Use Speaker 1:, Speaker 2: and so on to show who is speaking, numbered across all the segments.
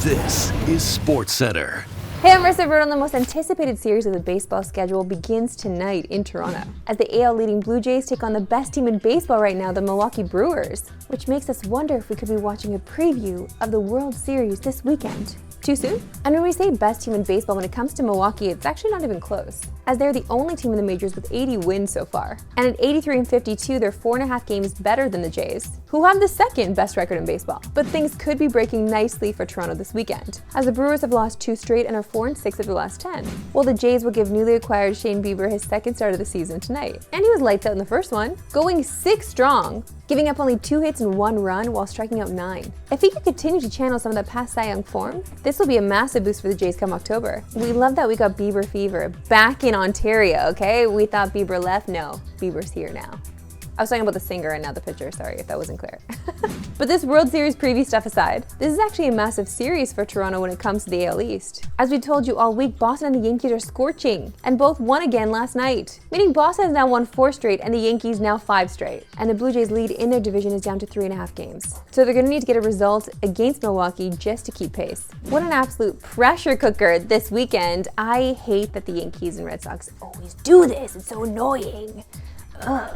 Speaker 1: This is Sportscentre.
Speaker 2: Hey, I'm Marissa Bird. On the most anticipated series of the baseball schedule begins tonight in Toronto, as the AL leading Blue Jays take on the best team in baseball right now, the Milwaukee Brewers, which makes us wonder if we could be watching a preview of the World Series this weekend. Too soon? And when we say best team in baseball, when it comes to Milwaukee, it's actually not even close, as they're the only team in the majors with 80 wins so far. And at 83-52, they're 4.5 games better than the Jays, who have the second best record in baseball. But things could be breaking nicely for Toronto this weekend, as the Brewers have lost 2 straight and are 4-6 of the last 10. While the Jays will give newly acquired Shane Bieber his second start of the season tonight. And he was lights out in the first one, going 6 strong, giving up only 2 hits and 1 run while striking out 9. If he could continue to channel some of that past Cy Young form, this will be a massive boost for the Jays come October. We love that we got Bieber fever back in Ontario, okay? We thought Bieber left. No, Bieber's here now. I was talking about the singer and not the pitcher, sorry if that wasn't clear. But this World Series preview stuff aside, this is actually a massive series for Toronto when it comes to the AL East. As we told you all week, Boston and the Yankees are scorching, and both won again last night. Meaning Boston has now won 4 straight and the Yankees now 5 straight. And the Blue Jays' lead in their division is down to 3.5 games. So they're gonna need to get a result against Milwaukee just to keep pace. What an absolute pressure cooker this weekend. I hate that the Yankees and Red Sox always do this, it's so annoying. Ugh.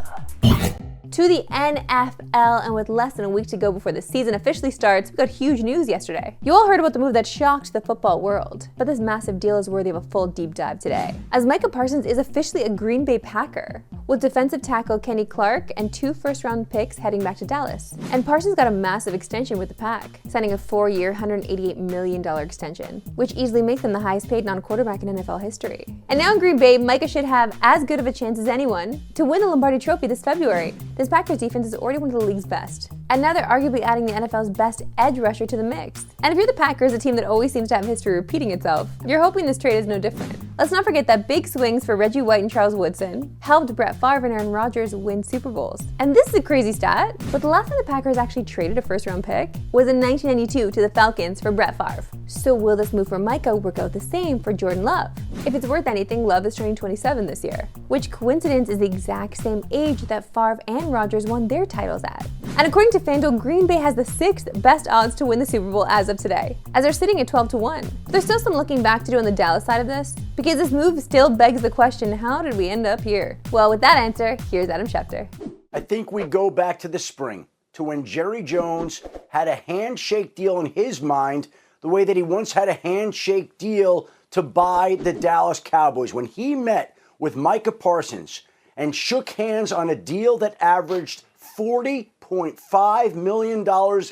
Speaker 2: To the NFL, and with less than a week to go before the season officially starts, we got huge news yesterday. You all heard about the move that shocked the football world, but this massive deal is worthy of a full deep dive today, as Micah Parsons is officially a Green Bay Packer, with defensive tackle Kenny Clark and 2 first-round picks heading back to Dallas. And Parsons got a massive extension with the Pack, signing a 4-year, $188 million extension, which easily makes him the highest paid non-quarterback in NFL history. And now in Green Bay, Micah should have as good of a chance as anyone to win the Lombardi Trophy this February. This Packers defense is already one of the league's best. And now they're arguably adding the NFL's best edge rusher to the mix. And if you're the Packers, a team that always seems to have history repeating itself, you're hoping this trade is no different. Let's not forget that big swings for Reggie White and Charles Woodson helped Brett Favre and Aaron Rodgers win Super Bowls. And this is a crazy stat, but the last time the Packers actually traded a first-round pick was in 1992 to the Falcons for Brett Favre. So will this move for Micah work out the same for Jordan Love? If it's worth anything, Love is turning 27 this year, which coincidence is the exact same age that Favre and Rodgers won their titles at. And according to FanDuel, Green Bay has the 6th best odds to win the Super Bowl as of today, as they're sitting at 12-1. But there's still some looking back to do on the Dallas side of this, because this move still begs the question, how did we end up here? Well, with that answer, here's Adam Schefter.
Speaker 3: I think we go back to the spring, to when Jerry Jones had a handshake deal in his mind, the way that he once had a handshake deal to buy the Dallas Cowboys. When he met with Micah Parsons and shook hands on a deal that averaged $40.5 million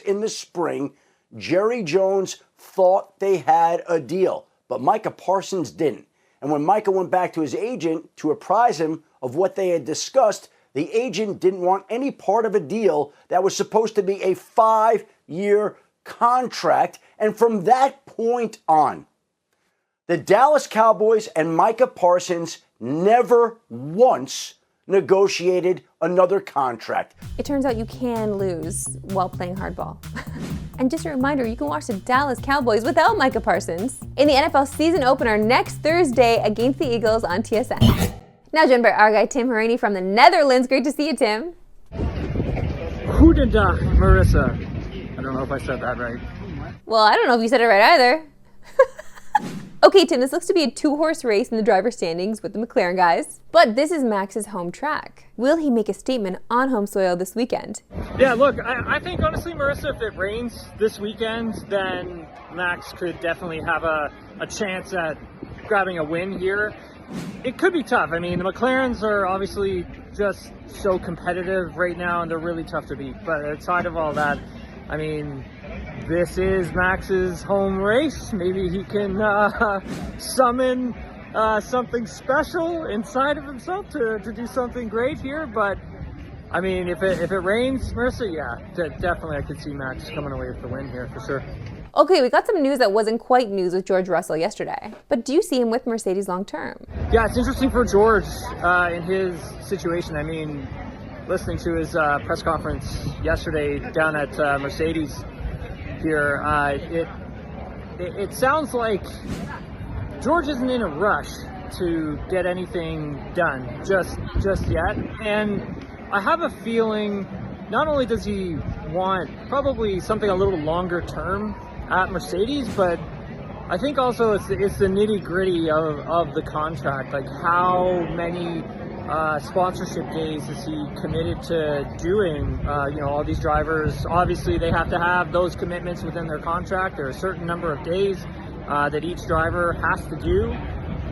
Speaker 3: in the spring, Jerry Jones thought they had a deal, but Micah Parsons didn't. And when Micah went back to his agent to apprise him of what they had discussed, the agent didn't want any part of a deal that was supposed to be a 5-year contract. And from that point on, the Dallas Cowboys and Micah Parsons never once negotiated another contract.
Speaker 2: It turns out you can lose while playing hardball. And just a reminder, you can watch the Dallas Cowboys without Micah Parsons in the NFL season opener next Thursday against the Eagles on TSN. Now joined by our guy Tim Haraney from the Netherlands. Great to see you, Tim.
Speaker 4: Goedendag, Marissa. I don't know if I said that right.
Speaker 2: Well, I don't know if you said it right either. Okay, Tim, this looks to be a 2-horse race in the driver's standings with the McLaren guys, but this is Max's home track. Will he make a statement on home soil this weekend?
Speaker 4: Yeah, look, I think honestly, Marissa, if it rains this weekend, then Max could definitely have a chance at grabbing a win here. It could be tough. I mean, the McLarens are obviously just so competitive right now, and they're really tough to beat. But outside of all that, I mean, this is Max's home race. Maybe he can summon something special inside of himself to do something great here. But I mean, if it rains, Marissa, yeah, definitely I could see Max coming away with the win here for sure.
Speaker 2: Okay, we got some news that wasn't quite news with George Russell yesterday. But do you see him with Mercedes long term?
Speaker 4: Yeah, it's interesting for George in his situation. I mean, listening to his press conference yesterday down at Mercedes here, it sounds like George isn't in a rush to get anything done just yet. And I have a feeling not only does he want probably something a little longer term at Mercedes, but I think also it's the nitty-gritty of the contract, like how many sponsorship days is he committed to doing? All these drivers, obviously they have to have those commitments within their contract. There are a certain number of days that each driver has to do.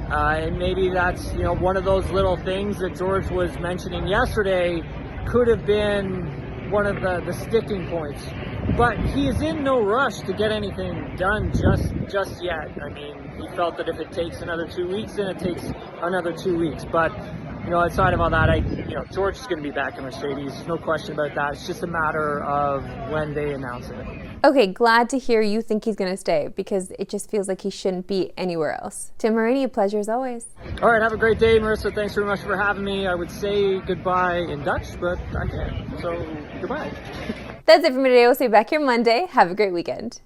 Speaker 4: And maybe that's, one of those little things that George was mentioning yesterday could have been one of the sticking points. But he is in no rush to get anything done just yet. I mean, he felt that if it takes another 2 weeks, then it takes another 2 weeks. But, outside of all that, George is going to be back in Mercedes. There's no question about that. It's just a matter of when they announce it.
Speaker 2: Okay, glad to hear you think he's going to stay, because it just feels like he shouldn't be anywhere else. Tim Marini, a pleasure as always.
Speaker 4: All right, have a great day, Marissa. Thanks very much for having me. I would say goodbye in Dutch, but I can't. So, goodbye.
Speaker 2: That's it for me today. We'll see you back here Monday. Have a great weekend.